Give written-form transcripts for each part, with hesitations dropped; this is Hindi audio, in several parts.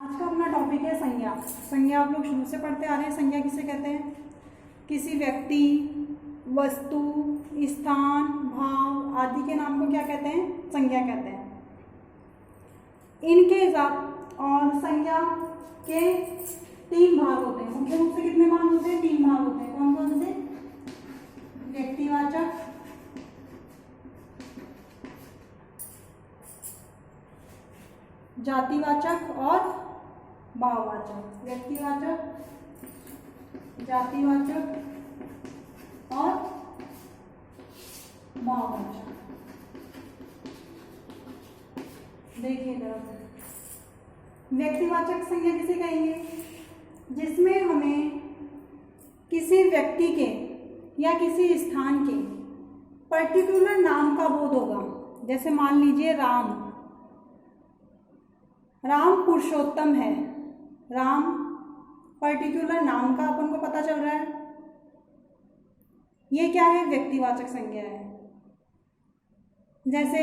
आज का अपना टॉपिक है संज्ञा। संज्ञा आप लोग शुरू से पढ़ते आ रहे हैं। संज्ञा किसे कहते हैं? किसी व्यक्ति, वस्तु, स्थान, भाव आदि के नाम को क्या कहते हैं? संज्ञा कहते हैं। इनके और संज्ञा के तीन भाग होते हैं। मुख्य रूप से कितने भाग होते हैं? तीन भाग होते हैं। कौन कौन से? व्यक्तिवाचक, जातिवाचक और भाववाचक। व्यक्तिवाचक, जातिवाचक और भाववाचक। देखिए जरा, व्यक्तिवाचक संज्ञा किसे कहेंगे? जिसमें हमें किसी व्यक्ति के या किसी स्थान के पर्टिकुलर नाम का बोध होगा। जैसे मान लीजिए राम पुरुषोत्तम है। राम पर्टिकुलर नाम का अपन को पता चल रहा है। ये क्या है? व्यक्तिवाचक संज्ञा है। जैसे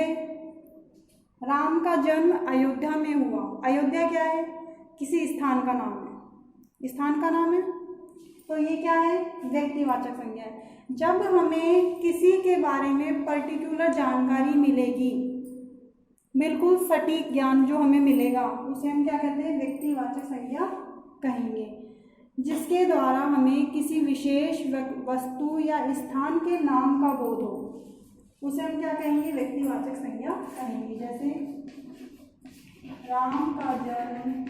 राम का जन्म अयोध्या में हुआ। अयोध्या क्या है? किसी स्थान का नाम है। स्थान का नाम है, तो ये क्या है? व्यक्तिवाचक संज्ञा है। जब हमें किसी के बारे में पर्टिकुलर जानकारी मिलेगी, बिल्कुल सटीक ज्ञान जो हमें मिलेगा, उसे हम क्या कहते हैं? व्यक्तिवाचक संज्ञा कहेंगे। जिसके द्वारा हमें किसी विशेष वस्तु या स्थान के नाम का बोध हो, उसे हम क्या कहेंगे? व्यक्तिवाचक संज्ञा कहेंगे। जैसे राम का जन्म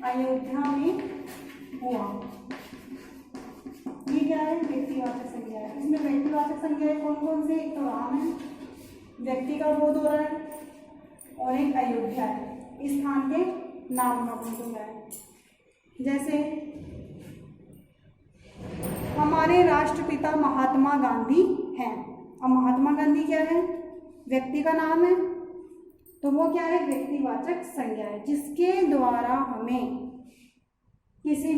अयोध्या में हुआ। ये क्या है? व्यक्तिवाचक संज्ञा है। इसमें व्यक्तिवाचक संज्ञा कौन कौन से? एक तो राम है, व्यक्ति का बोध हो रहा है, और एक अयोध्या है, स्थान के नाम का बोध हो रहा है। जैसे हमारे राष्ट्रपिता महात्मा गांधी हैं। अब महात्मा गांधी क्या है? व्यक्ति का नाम है, तो वो क्या है? व्यक्तिवाचक संज्ञा है। जिसके द्वारा हमें किसी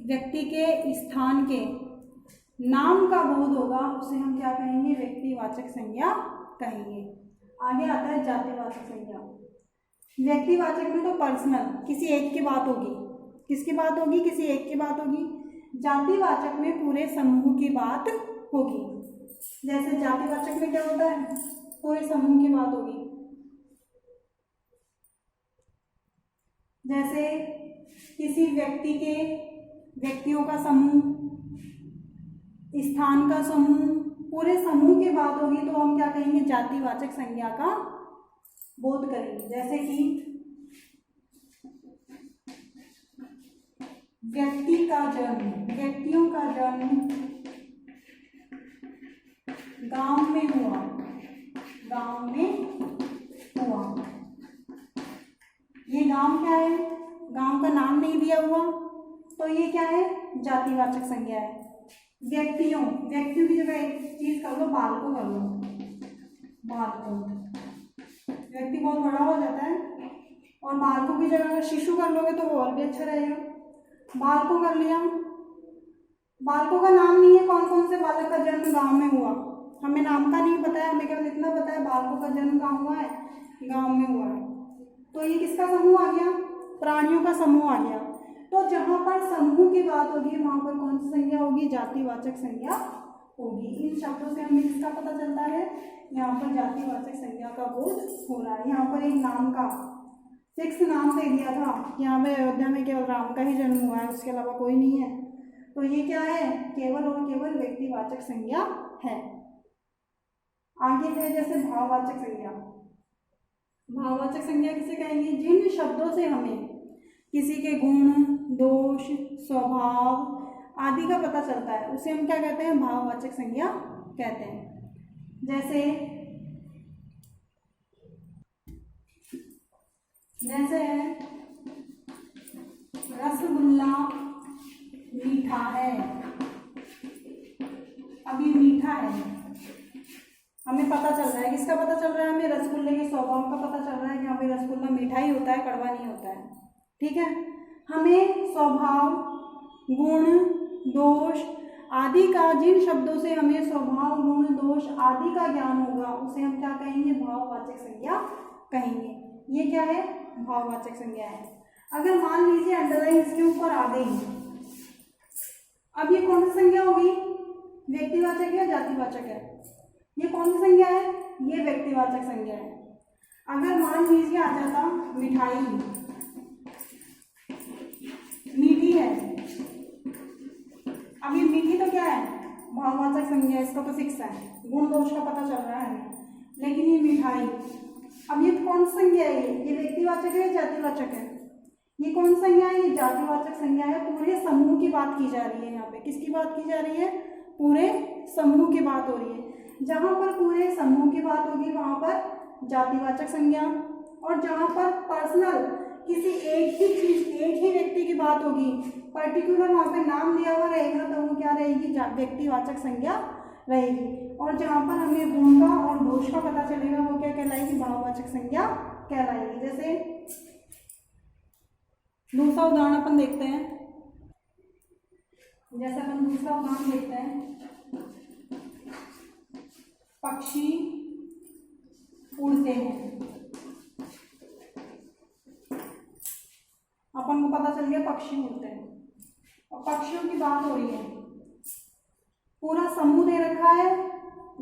व्यक्ति के स्थान के नाम का बोध होगा, उसे हम क्या कहेंगे? व्यक्तिवाचक संज्ञा कहेंगे। आगे आता है जातिवाचक संज्ञा। व्यक्तिवाचक में तो पर्सनल, किसी एक की बात होगी। किसकी बात होगी? किसी एक की बात होगी। जातिवाचक में पूरे समूह की बात होगी। जैसे जातिवाचक में क्या होता है? पूरे समूह की बात होगी। जैसे किसी व्यक्तियों का समूह, स्थान का समूह, पूरे समूह की बात होगी, तो हम क्या कहेंगे? जातिवाचक संज्ञा का बोध करेंगे। जैसे कि व्यक्तियों का जन्म गांव में हुआ। ये गांव क्या है? गांव का नाम नहीं दिया हुआ, तो ये क्या है? जातिवाचक संज्ञा है। व्यक्तियों की जगह एक चीज कर लो, बालकों कर लो। बालकों, व्यक्ति बहुत बड़ा हो जाता है, और बालकों की जगह अगर शिशु कर लोगे तो वो और भी अच्छा रहेगा। बालकों कर लिया। बालकों का नाम नहीं है कौन कौन से बालक का जन्म गांव में हुआ। हमें नाम का नहीं पता है, हमें केवल इतना पता है बालकों का जन्म कहाँ हुआ है? गांव में हुआ है। तो ये किसका समूह आ गया? प्राणियों का समूह आ गया। तो जहाँ पर समूह की बात होगी, वहाँ पर कौन सी संज्ञा होगी? जातिवाचक संज्ञा होगी। इन शब्दों से हमें किसका पता चलता है? यहाँ पर जातिवाचक संज्ञा का बोध हो रहा है। यहाँ पर एक नाम का फिक्स नाम दे दिया था कि यहाँ पर अयोध्या में केवल राम का ही जन्म हुआ है, उसके अलावा कोई नहीं है। तो ये क्या है? केवल और केवल व्यक्तिवाचक संज्ञा है। आगे है जैसे भाववाचक संज्ञा। भाववाचक संज्ञा किसे कहेंगे? जिन शब्दों से हमें किसी के गुण, दोष, स्वभाव आदि का पता चलता है, उसे हम क्या कहते हैं? भाववाचक संज्ञा कहते हैं। जैसे है रसगुल्ला मीठा है। अब ये मीठा है, हमें पता चल रहा है। किसका पता चल रहा है? हमें रसगुल्ले के स्वभाव का पता चल रहा है कि हाँ भाई रसगुल्ला मीठा ही होता है, कड़वा नहीं होता है। ठीक है। हमें स्वभाव, गुण, दोष आदि का, जिन शब्दों से हमें स्वभाव, गुण, दोष आदि का ज्ञान होगा, उसे हम क्या कहेंगे? भाववाचक संज्ञा कहेंगे। ये क्या है? भाववाचक संज्ञा है। अगर मान लीजिए अंडरलाइन इसके ऊपर आ गई, अब ये कौन सी संज्ञा होगी? व्यक्तिवाचक या जातिवाचक है? ये कौन सी संज्ञा है? ये व्यक्तिवाचक संज्ञा है। अगर मान लीजिए आ जाता मिठाई मीठी है, अब ये मीठी तो क्या है? भाववाचक संज्ञा है, इसका तो फिक्स है, गुण दोष का पता चल रहा है। लेकिन ये मिठाई, अब ये कौन सी संज्ञा है? ये व्यक्तिवाचक है या जातिवाचक है? ये कौन सी संज्ञा है? ये जातिवाचक संज्ञा है। पूरे समूह की बात की जा रही है। यहाँ पे किसकी बात की जा रही है? पूरे समूह की बात हो रही है। जहाँ पर पूरे समूह की बात होगी वहाँ पर जातिवाचक संज्ञा, और जहाँ पर पर्सनल किसी एक ही चीज, एक ही व्यक्ति की बात होगी, पर्टिकुलर वहाँ पे नाम दिया हुआ रहेगा, तो वो क्या रहेगी? व्यक्तिवाचक संज्ञा रहेगी। और जहाँ पर हमें गुण का और दोष का पता चलेगा वो क्या कहलाएगी? भाववाचक संज्ञा कहलाएगी। जैसे दूसरा उदाहरण अपन देखते हैं। जैसे अपन दूसरा उदाहरण देखते हैं, पक्षी उड़ते हैं। अपन को पता चल गया पक्षी उड़ते हैं, और पक्षियों की बात हो रही है। पूरा समूह दे रखा है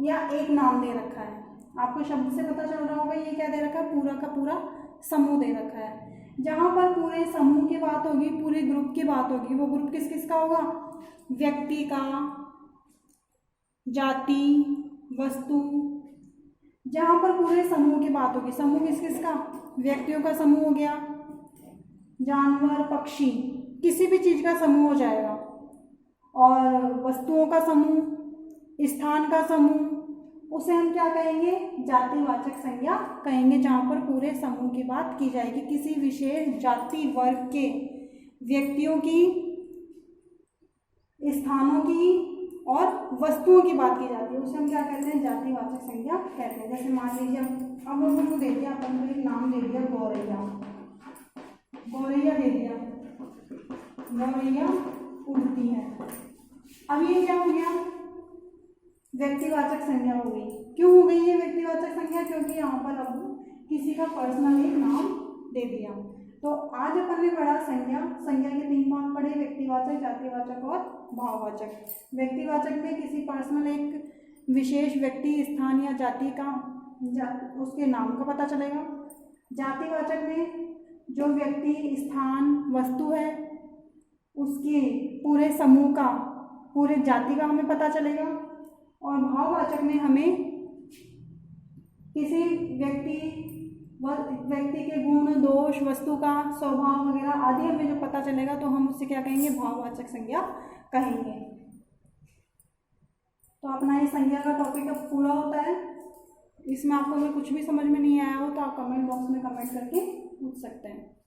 या एक नाम दे रखा है? आपको शब्द से पता चल रहा होगा ये क्या दे रखा है? पूरा का पूरा समूह दे रखा है। जहाँ पर पूरे समूह की बात होगी, पूरे ग्रुप की बात होगी, वो ग्रुप किस किस का होगा? व्यक्ति का, जाति, वस्तु। जहाँ पर पूरे समूह की बात होगी, समूह किस किस का? व्यक्तियों का समूह हो गया, जानवर, पक्षी, किसी भी चीज का समूह हो जाएगा, और वस्तुओं का समूह, स्थान का समूह, उसे हम क्या कहेंगे? जातिवाचक संज्ञा कहेंगे। जहाँ पर पूरे समूह की बात की जाएगी, किसी विशेष जाति वर्ग के व्यक्तियों की, स्थानों की और वस्तुओं की बात की जाती है, उसे हम क्या कहते हैं? जातिवाचक संज्ञा कहते हैं। जैसे मान लीजिए अब हमको दे दिया, अपन को एक नाम दे दिया गौरैया, गौरैया दे दिया, गौरैया उड़ती है। अब ये क्या हो गया? व्यक्तिवाचक संज्ञा हो गई। क्यों हो गई ये व्यक्तिवाचक संज्ञा? क्योंकि यहाँ पर अब किसी का पर्सनल एक नाम दे दिया। तो आज अपन ने पढ़ा संज्ञा। संज्ञा के 3 भाग पढ़े, व्यक्तिवाचक, जातिवाचक और भाववाचक। व्यक्तिवाचक में किसी पर्सनल एक विशेष व्यक्ति, स्थान या जाति का उसके नाम का पता चलेगा। जातिवाचक में जो व्यक्ति, स्थान, वस्तु है उसके पूरे समूह का, पूरे जाति का हमें पता चलेगा। और भाववाचक में हमें किसी व्यक्ति के गुण, दोष, वस्तु का स्वभाव वगैरह आदि हमें जो पता चलेगा तो हम उससे क्या कहेंगे? भाववाचक संज्ञा कहेंगे। तो अपना ये संज्ञा का टॉपिक अब पूरा होता है। इसमें आपको अगर कुछ भी समझ में नहीं आया हो तो आप कमेंट बॉक्स में कमेंट करके पूछ सकते हैं।